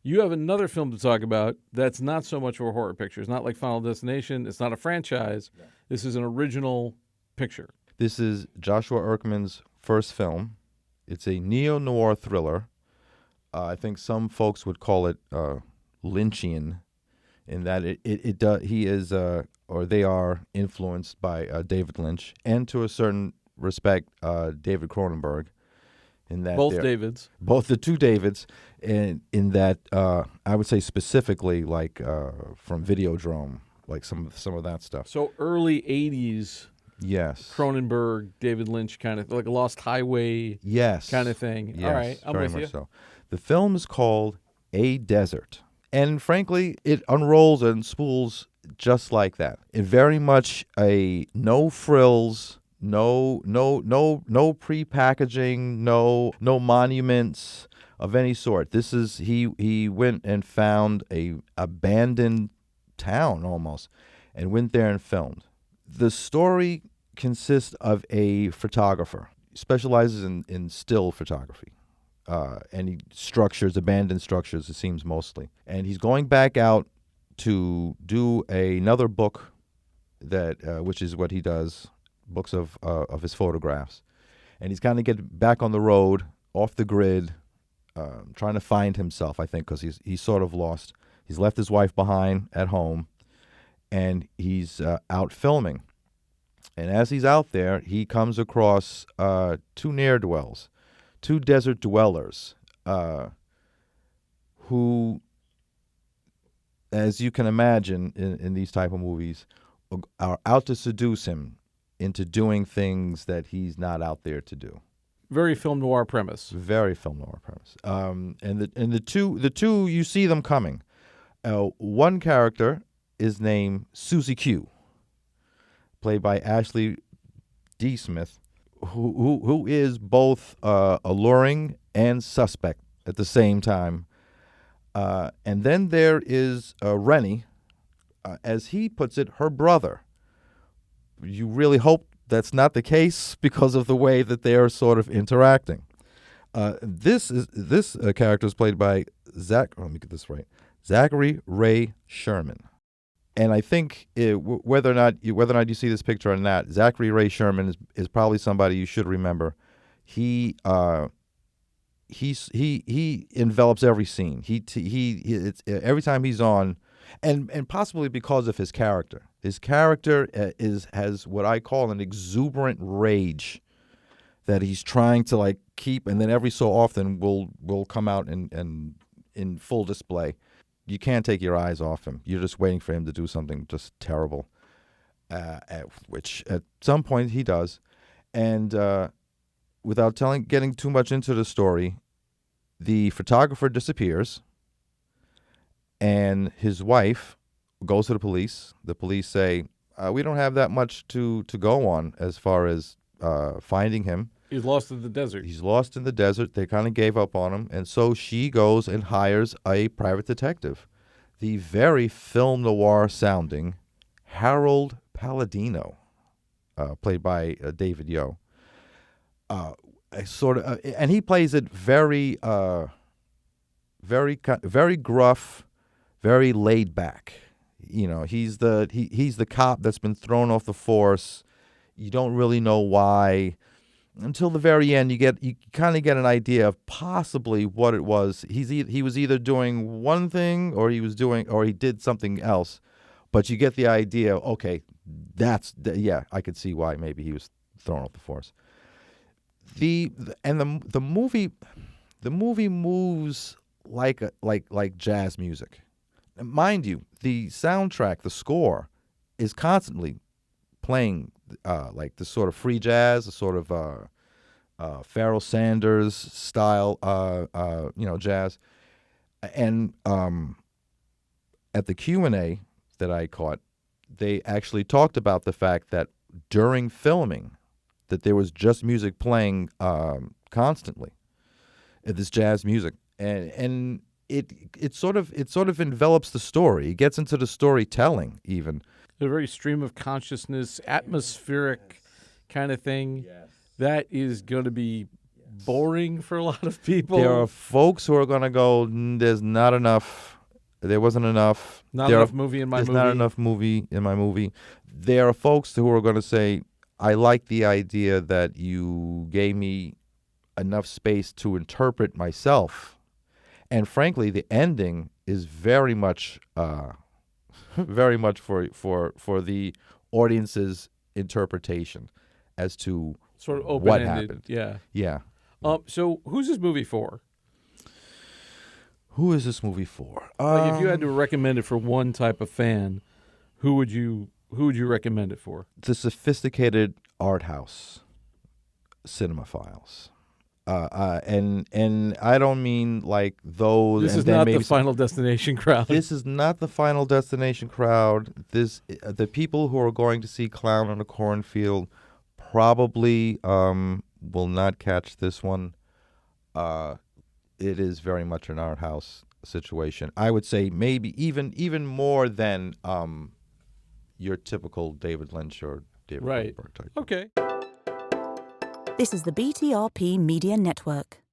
You have another film to talk about that's not so much of a horror picture. It's not like Final Destination. It's not a franchise. Yeah. This is an original picture. This is Joshua Erkman's first film. It's a neo-noir thriller. I think some folks would call it Lynchian, in that he is or they are influenced by David Lynch, and to a certain respect David Cronenberg. In that both Davids, both the two Davids, in that I would say specifically like from Videodrome, like some of that stuff. So early '80s. Yes. Cronenberg, David Lynch kind of, like a Lost Highway kind of thing. Yes, all right, I'm very with much you. So. The film is called A Desert. And frankly, it unrolls and spools just like that. It very much a no frills, no pre-packaging, no monuments of any sort. This is he went and found a abandoned town almost, and went there and filmed. The story consists of a photographer. He specializes in still photography. And he structures, abandoned structures, it seems mostly. And he's going back out to do another book, that which is what he does, books of his photographs. And he's kind of getting back on the road, off the grid, trying to find himself, I think, because he's sort of lost. He's left his wife behind at home, and he's out filming. And as he's out there, he comes across two ne'er-do-wells, two desert dwellers, who, as you can imagine in these type of movies, are out to seduce him into doing things that he's not out there to do. Very film noir premise. Very film noir premise. And the two you see them coming. One character is named Susie Q, played by Ashley D. Smith, who is both alluring and suspect at the same time. And then there is Rennie, as he puts it, her brother. You really hope that's not the case because of the way that they are sort of interacting. This character is played by let me get this right, Zachary Ray Sherman. And I think whether or not you see this picture or not, Zachary Ray Sherman is probably somebody you should remember. He envelops every scene. It's every time he's on, and possibly because of his character. His character has what I call an exuberant rage that he's trying to like keep, and then every so often will come out and in full display. You can't take your eyes off him. You're just waiting for him to do something just terrible, which at some point he does. And without getting too much into the story, the photographer disappears, and his wife goes to the police. The police say, we don't have that much to go on as far as finding him. He's lost in the desert. He's lost in the desert. They kind of gave up on him. And so she goes and hires a private detective, the very film noir sounding Harold Palladino, played by David Yo. And he plays it very gruff, very laid back. You know, he's the cop that's been thrown off the force. You don't really know why. Until the very end, you kind of get an idea of possibly what it was. He was either doing one thing or he did something else, but you get the idea. Okay, I could see why maybe he was thrown off the force. The movie moves like jazz music. And mind you, the soundtrack, the score, is constantly playing like this sort of free jazz, a sort of Pharoah Sanders style, jazz. And at the Q&A that I caught, they actually talked about the fact that during filming, that there was just music playing constantly, this jazz music, and it sort of envelops the story. It gets into the storytelling even. A very stream of consciousness, atmospheric kind of thing. Yes. That is going to be boring for a lot of people. There are folks who are going to go, there's not enough. There wasn't enough. Not There enough are- movie in my There's movie. not enough movie in my movie. There are folks who are going to say, I like the idea that you gave me enough space to interpret myself. And frankly, the ending is very much very much for the audience's interpretation as to Sort of what open-ended. happened. Yeah. Yeah. So who's this movie for? Who is this movie for? Like, if you had to recommend it for one type of fan, who would you recommend it for? The sophisticated art house cinemaphiles. And I don't mean like those. This and is then not maybe the some- Final Destination crowd. This is not the Final Destination crowd. The people who are going to see Clown on a Cornfield probably will not catch this one. It is very much an art house situation. I would say maybe even more than your typical David Lynch or David Right. Cronenberg type. Okay. This is the BTRP Media Network.